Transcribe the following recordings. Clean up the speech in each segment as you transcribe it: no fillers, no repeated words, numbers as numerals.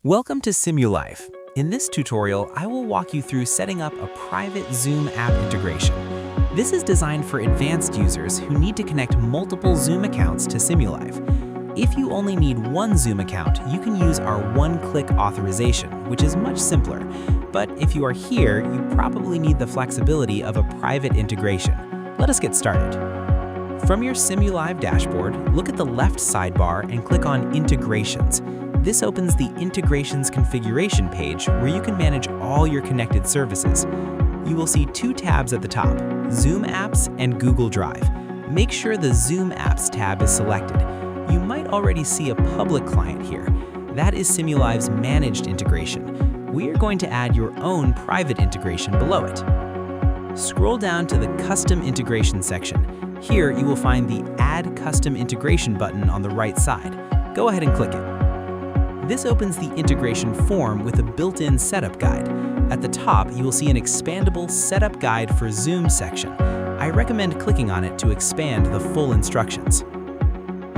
Welcome to SimuLive. In this tutorial, I will walk you through setting up a private Zoom app integration. This is designed for advanced users who need to connect multiple Zoom accounts to SimuLive. If you only need one Zoom account, you can use our one-click authorization, which is much simpler. But if you are here, you probably need the flexibility of a private integration. Let us get started. From your SimuLive dashboard, look at the left sidebar and click on Integrations. This opens the Integrations configuration page where you can manage all your connected services. You will see two tabs at the top, Zoom Apps and Google Drive. Make sure the Zoom Apps tab is selected. You might already see a public client here. That is SimuLive's managed integration. We are going to add your own private integration below it. Scroll down to the Custom Integration section. Here you will find the Add Custom Integration button on the right side. Go ahead and click it. This opens the integration form with a built-in setup guide. At the top, you will see an expandable Setup Guide for Zoom section. I recommend clicking on it to expand the full instructions.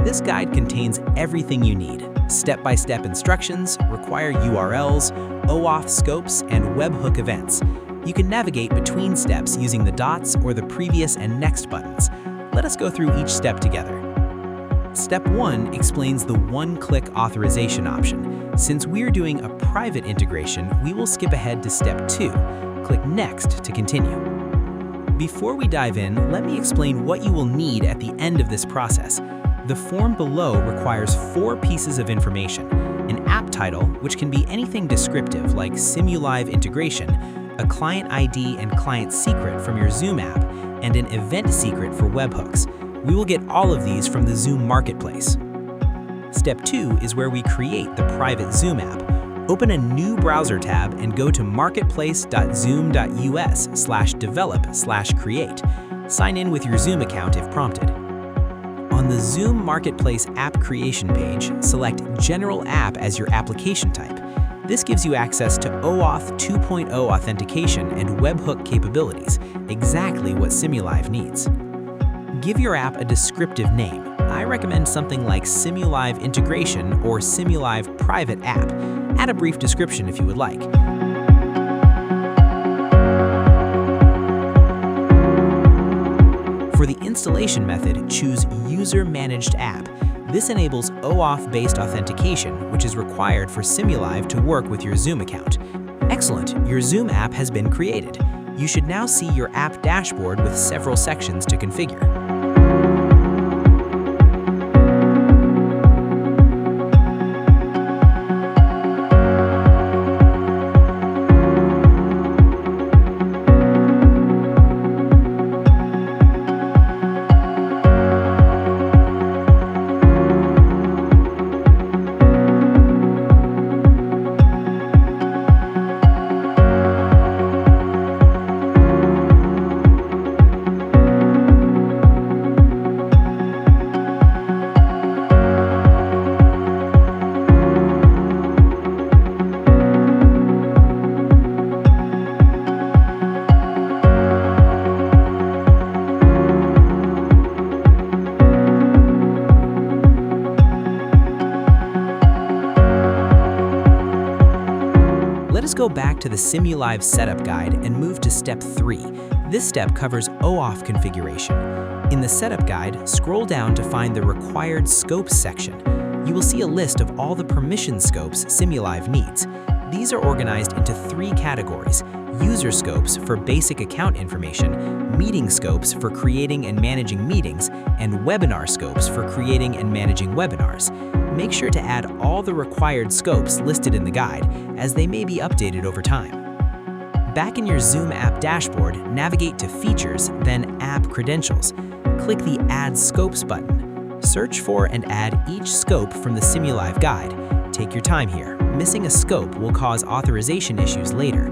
This guide contains everything you need: step-by-step instructions, required URLs, OAuth scopes, and webhook events. You can navigate between steps using the dots or the previous and next buttons. Let us go through each step together. Step 1 explains the one-click authorization option. Since we're doing a private integration, we will skip ahead to Step 2. Click Next to continue. Before we dive in, let me explain what you will need at the end of this process. The form below requires 4 pieces of information: an app title, which can be anything descriptive like SimuLive integration, a client ID and client secret from your Zoom app, and an event secret for webhooks. We will get all of these from the Zoom Marketplace. Step 2 is where we create the private Zoom app. Open a new browser tab and go to marketplace.zoom.us/develop/create. Sign in with your Zoom account if prompted. On the Zoom Marketplace app creation page, select General App as your application type. This gives you access to OAuth 2.0 authentication and webhook capabilities, exactly what SimuLive needs. Give your app a descriptive name. I recommend something like SimuLive Integration or SimuLive Private App. Add a brief description if you would like. For the installation method, choose User Managed App. This enables OAuth-based authentication, which is required for SimuLive to work with your Zoom account. Excellent, your Zoom app has been created. You should now see your app dashboard with several sections to configure. Let us go back to the SimuLive setup guide and move to Step 3. This step covers OAuth configuration. In the setup guide, scroll down to find the required scopes section. You will see a list of all the permission scopes SimuLive needs. These are organized into 3 categories: user scopes for basic account information, meeting scopes for creating and managing meetings, and webinar scopes for creating and managing webinars. Make sure to add all the required scopes listed in the guide, as they may be updated over time. Back in your Zoom app dashboard, navigate to Features, then App Credentials. Click the Add Scopes button. Search for and add each scope from the SimuLive guide. Take your time here. Missing a scope will cause authorization issues later.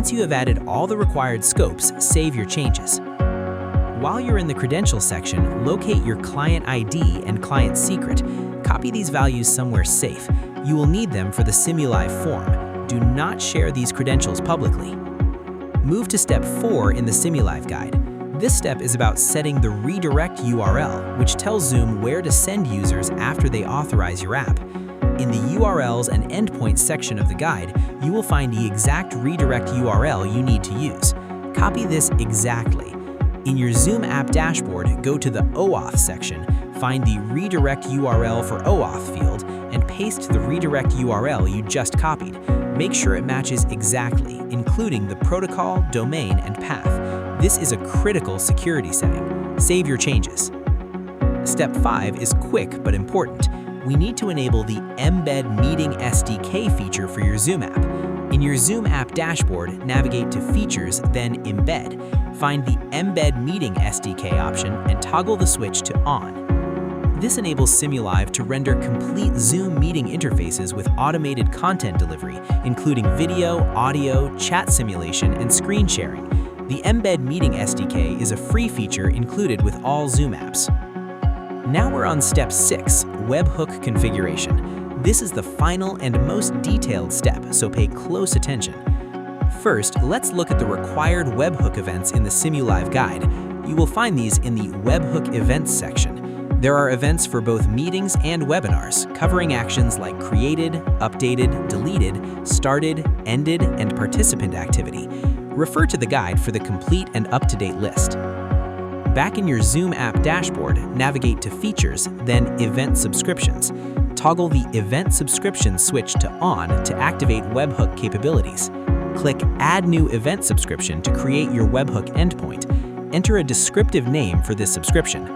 Once you have added all the required scopes, save your changes. While you're in the credentials section, locate your client ID and client secret. Copy these values somewhere safe. You will need them for the SimuLive form. Do not share these credentials publicly. Move to step 4 in the SimuLive guide. This step is about setting the redirect URL, which tells Zoom where to send users after they authorize your app. In the URLs and endpoints section of the guide, you will find the exact redirect URL you need to use. Copy this exactly. In your Zoom app dashboard, go to the OAuth section, find the redirect URL for OAuth field, and paste the redirect URL you just copied. Make sure it matches exactly, including the protocol, domain, and path. This is a critical security setting. Save your changes. Step 5 is quick but important. We need to enable the Embed Meeting SDK feature for your Zoom app. In your Zoom app dashboard, navigate to Features, then Embed. Find the Embed Meeting SDK option and toggle the switch to On. This enables SimuLive to render complete Zoom meeting interfaces with automated content delivery, including video, audio, chat simulation, and screen sharing. The Embed Meeting SDK is a free feature included with all Zoom apps. Now we're on step 6, webhook configuration. This is the final and most detailed step, so pay close attention. First, let's look at the required webhook events in the SimuLive guide. You will find these in the Webhook Events section. There are events for both meetings and webinars, covering actions like created, updated, deleted, started, ended, and participant activity. Refer to the guide for the complete and up-to-date list. Back in your Zoom app dashboard, navigate to Features, then Event Subscriptions. Toggle the Event Subscription switch to On to activate webhook capabilities. Click Add New Event Subscription to create your webhook endpoint. Enter a descriptive name for this subscription.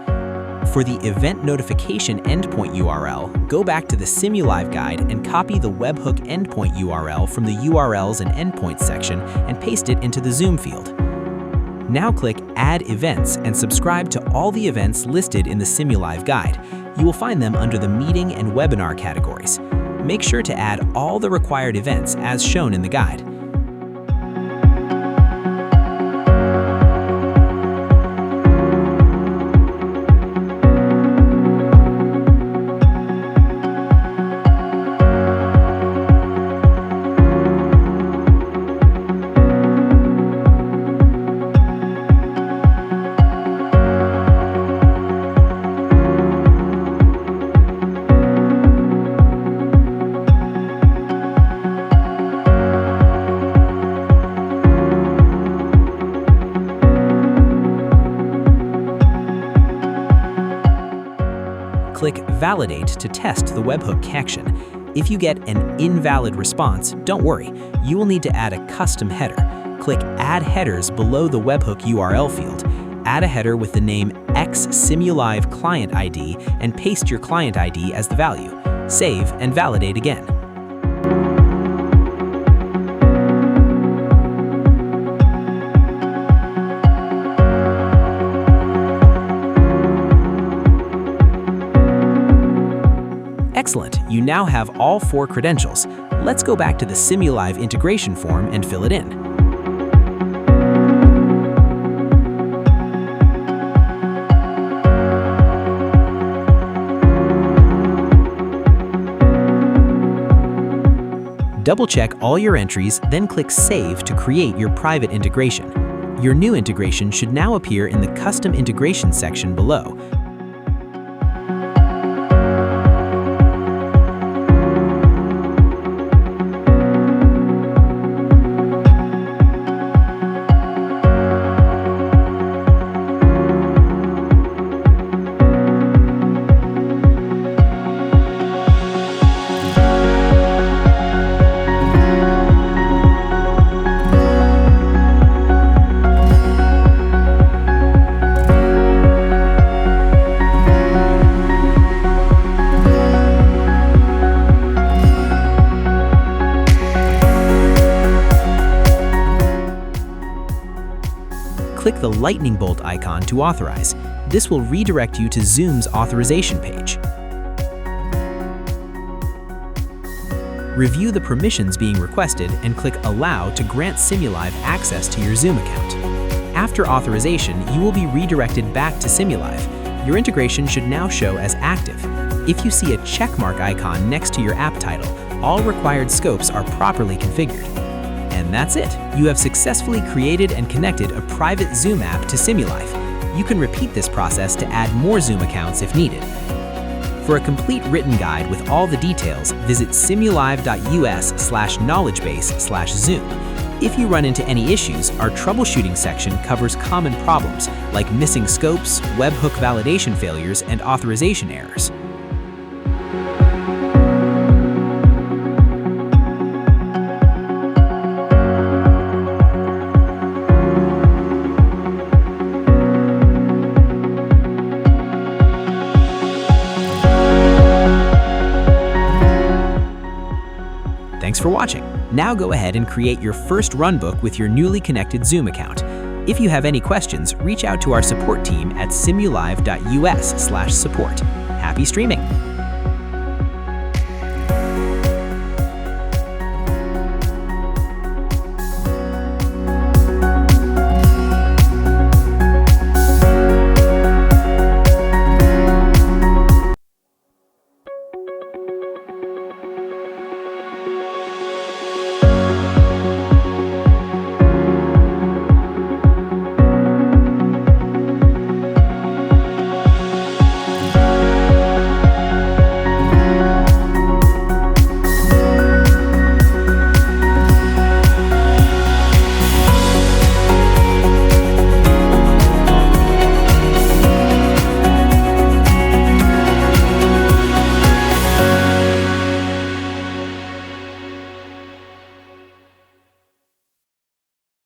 For the Event Notification Endpoint URL, go back to the SimuLive guide and copy the webhook endpoint URL from the URLs and Endpoints section and paste it into the Zoom field. Now click Add Events and subscribe to all the events listed in the SimuLive guide. You will find them under the Meeting and Webinar categories. Make sure to add all the required events as shown in the guide. Click Validate to test the webhook connection. If you get an invalid response, don't worry. You will need to add a custom header. Click Add Headers below the webhook URL field. Add a header with the name XSimuLive Client ID and paste your client ID as the value. Save and validate again. Excellent, you now have all 4 credentials. Let's go back to the SimuLive integration form and fill it in. Double-check all your entries, then click Save to create your private integration. Your new integration should now appear in the Custom Integration section below. Click the lightning bolt icon to authorize. This will redirect you to Zoom's authorization page. Review the permissions being requested and click Allow to grant SimuLive access to your Zoom account. After authorization, you will be redirected back to SimuLive. Your integration should now show as active. If you see a checkmark icon next to your app title, all required scopes are properly configured. And that's it. You have successfully created and connected a private Zoom app to SimuLive. You can repeat this process to add more Zoom accounts if needed. For a complete written guide with all the details, visit simulive.us/knowledgebase/Zoom. If you run into any issues, our troubleshooting section covers common problems like missing scopes, webhook validation failures, and authorization errors. Thanks for watching. Now go ahead and create your first runbook with your newly connected Zoom account. If you have any questions, reach out to our support team at simulive.us/support. Happy streaming!